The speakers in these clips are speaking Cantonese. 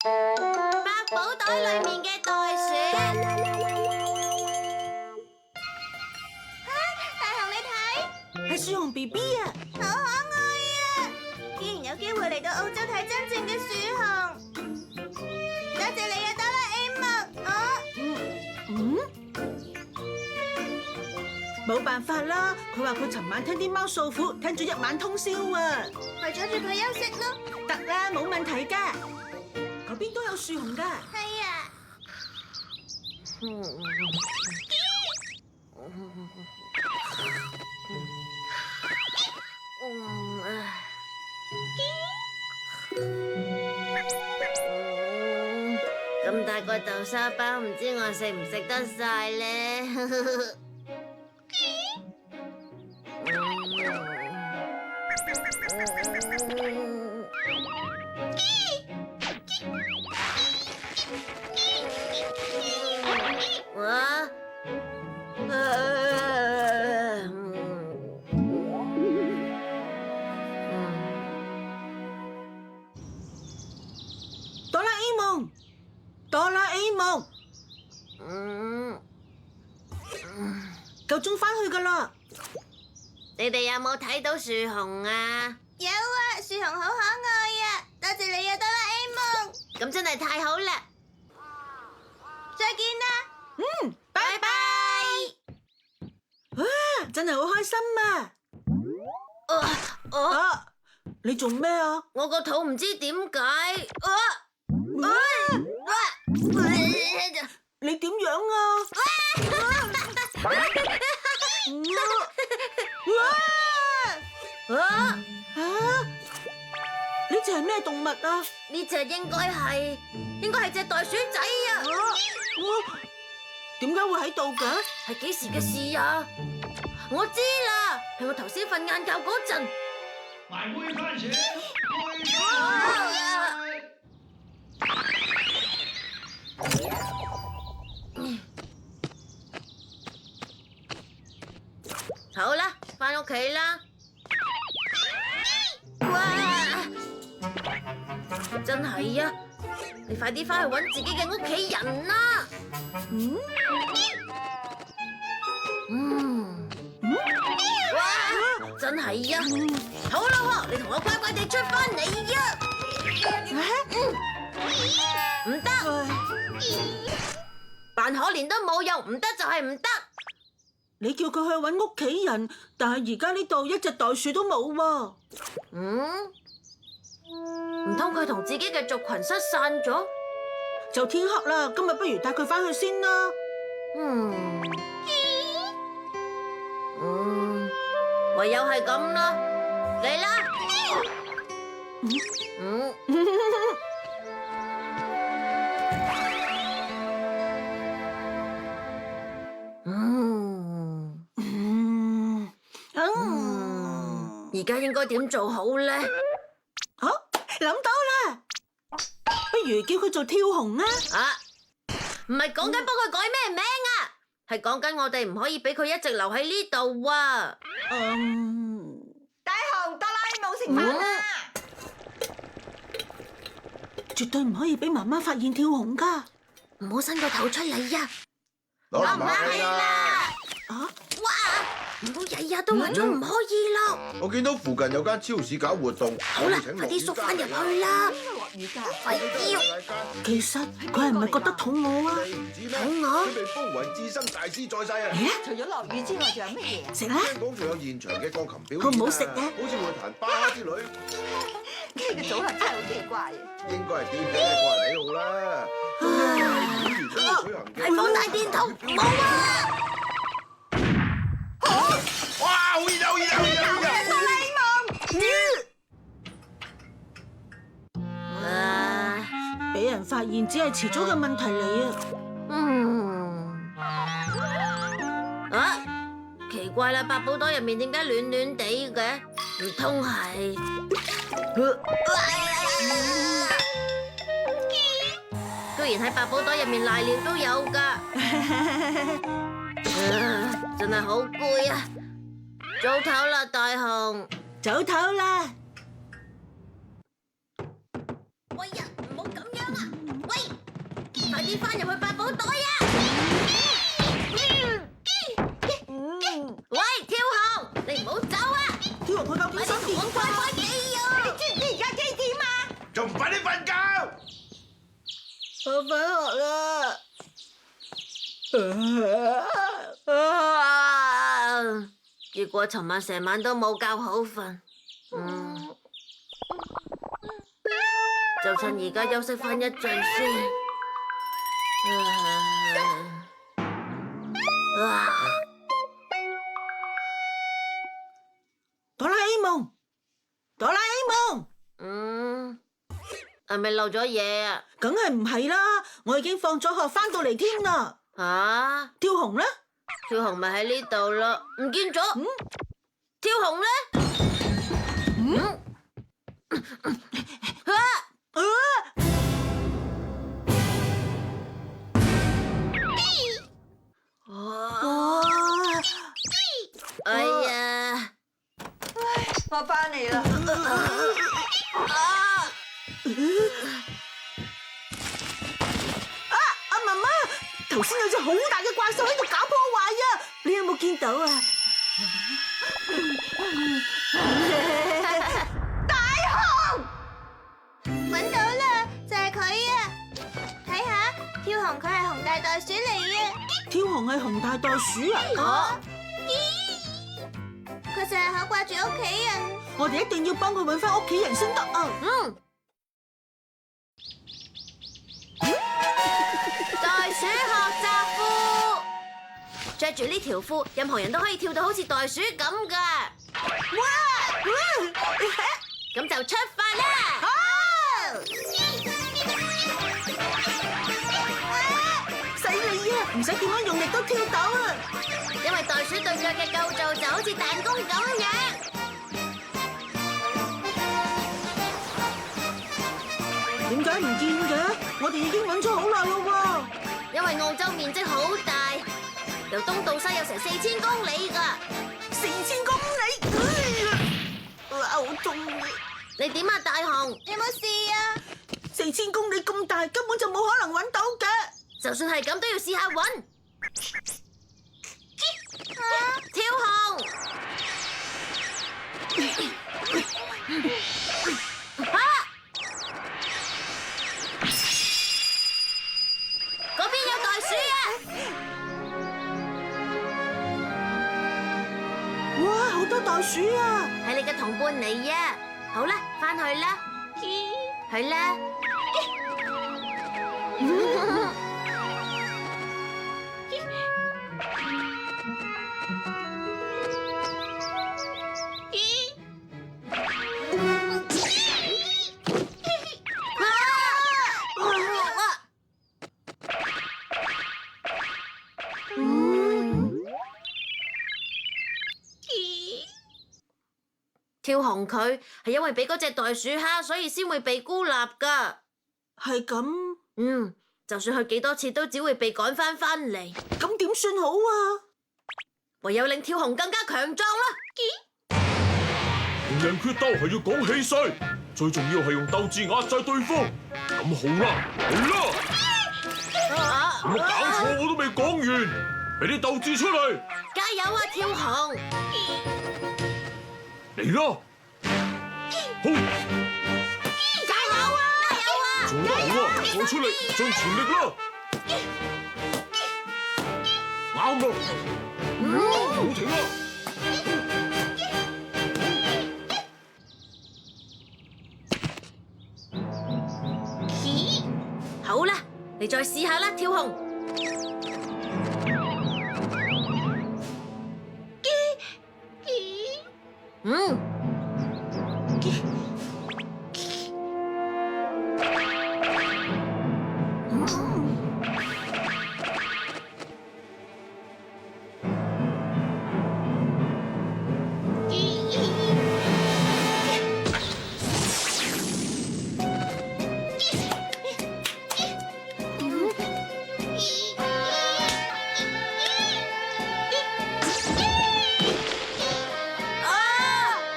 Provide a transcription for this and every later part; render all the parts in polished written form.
百寶袋裏面嘅袋鼠。大雄你睇，係樹熊 BB 啊！好可愛啊！竟然有機會嚟到澳洲睇真正嘅樹熊，多謝你啊，哆啦 A 夢。冇辦法啦，佢話佢尋晚聽啲貓訴苦，聽咗一晚通宵啊！咪阻住佢休息咯。得啦，冇問題噶。嗰邊都有樹熊噶。係啊。咁大個豆沙包，唔知我食唔食得晒咧？哆啦 A 夢，哆啦 A 夢，夠鐘翻去噶啦。你哋有冇睇到樹熊啊？有啊，樹熊好可愛啊！多謝你啊，哆啦 A 夢。咁真係太好啦！再見啦。拜拜拜。哇，真係好開心啊！啊，你做咩啊？我個肚唔知點解。你點樣啊？呢隻係咩動物啊？呢隻應該係隻袋鼠仔啊！點解會喺度㗎？係幾時嘅事啊？我知啦，係我頭先瞓晏覺嗰陣。埋杯番薯，好啦，返屋企啦。哇！真係啊！你快啲返去搵自己嘅屋企人啦！哇！真係啊！好啦，你同我乖乖地出返嚟啊！唔得，扮可憐都冇用，唔得就係唔得。你叫佢去搵屋企人，但係而家呢度一隻袋鼠都冇喎。唔通佢同自己嘅族群失散咗？就天黑啦，今日不如帶佢返去先啦。唯有係咁啦，嚟啦！而家應該點做好咧？好，諗到啦，不如叫佢做跳熊啊！唔係講緊幫佢改咩名啊，係講緊我哋唔可以俾佢一直留喺呢度啊！大雄，哆啦 A 夢食飯啦！絕對唔可以俾媽媽發現跳熊噶，唔好伸個頭出嚟呀！我唔係啦！哇！唔好日日都話咗唔可以咯！我見到附近有間超市搞活動，好啦，快啲縮翻入去啦！落雨㗎，快啲！其實佢係唔係覺得肚餓啊？肚餓？佢哋風雲智生大師在世啊！除咗落雨之外，仲有乜嘢？食啦！聽講仲有現場嘅鋼琴表演好唔好食啊好似會彈巴哈之類，呢個組合真係好奇怪。應該係電器嘅個人喜好啦。每年都會舉行嘅。係放大電筒，冇啊！哇！好熱好熱好熱好熱！哆啦 A 夢，俾人發現只係遲早嘅問題嚟啊！奇怪啦，百寶袋入面點解暖暖地嘅？唔通係？居然喺百寶袋入面瀨尿都有㗎！真係好攰啊！早唞啦，大雄。早唞啦！喂呀，唔好咁樣啊！啲翻入去百寶袋啊！喂，跳紅，你唔好走啊！跳紅佢究竟想點我乖乖地啊！你知唔知而家幾點啊？仲唔快啲瞓覺？我返學啦。結果尋晚成晚都冇覺好瞓，就趁而家休息翻一陣先。哆啦 A 夢，哆啦 A 夢，係咪漏咗嘢啊？梗係唔係啦，我已經放咗學翻到嚟添啦。吓？跳紅咧？跳紅咪喺呢度咯，唔見咗。跳紅咧？哎呀！我翻嚟啦！阿媽媽，頭先有隻好大嘅怪獸喺度搞破壞啊！你有冇見到啊？大雄，搵到啦，就係佢啊！睇下，跳紅佢係紅大袋鼠嚟啊！跳紅係紅大袋鼠啊！佢成日好掛住屋企人。我哋一定要幫佢搵翻屋企人先得啊！袋鼠學習褲，着住呢條褲，任何人都可以跳到好似袋鼠咁噶。咁就出發啦！犀利啊！唔使點樣用力都跳到啊！因為袋鼠對腳嘅構造就好似彈弓咁樣。點解唔見嘅？我哋已經揾咗好耐咯喎！因為澳洲面積好大，由東到西有成4000公里噶。4000公里，好痛啊！你點啊，大雄？有冇事啊？4000公里咁大，根本就冇可能揾到嘅。就算係咁，都要試下揾。跳紅！嗰邊有袋鼠啊！哇，好多袋鼠啊！係你嘅同伴嚟啊！好啦，返去啦，去啦。跳紅佢係因為俾嗰隻袋鼠蝦，所以先會被孤立噶。係咁，就算去幾多次，都只會被趕翻嚟。咁點算好啊？唯有令跳紅更加強壯啦。同人決鬥係要講氣勢，最重要係用鬥志壓制對方。咁好啦，嚟啦！有冇搞錯？我都未講完，俾啲鬥志出嚟！加油啊，跳紅！嚟啦！好，加油啊！加油啊！做得好啊！我出力，盡全力啦！啱啦！好停啦！好啦，你再試下啦，跳紅。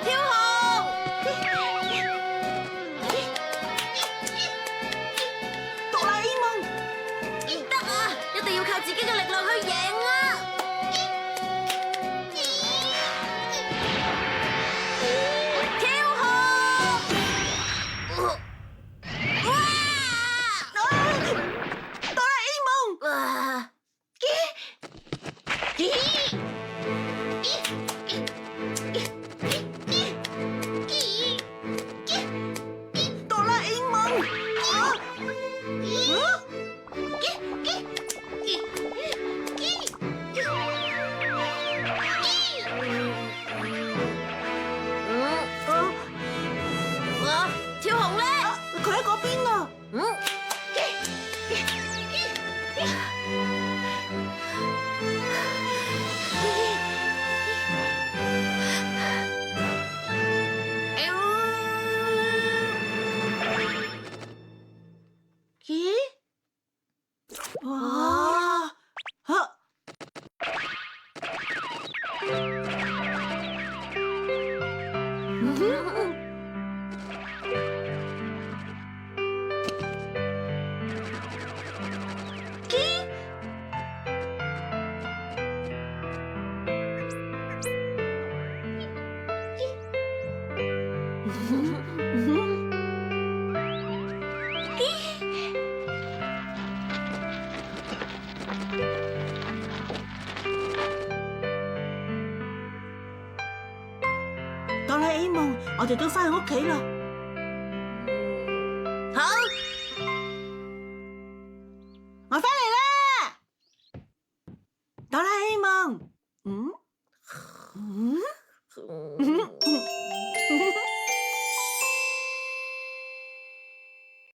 跳要靠自己嘅力量去贏啊！跳河！哇！哆啦 A 夢，哇！哆啦 A 夢，跳紅咧！佢喺嗰邊啊！咦？哇！嚇！哆啦 A 夢，我哋都翻去屋企啦。好，我翻嚟啦，哆啦 A 夢。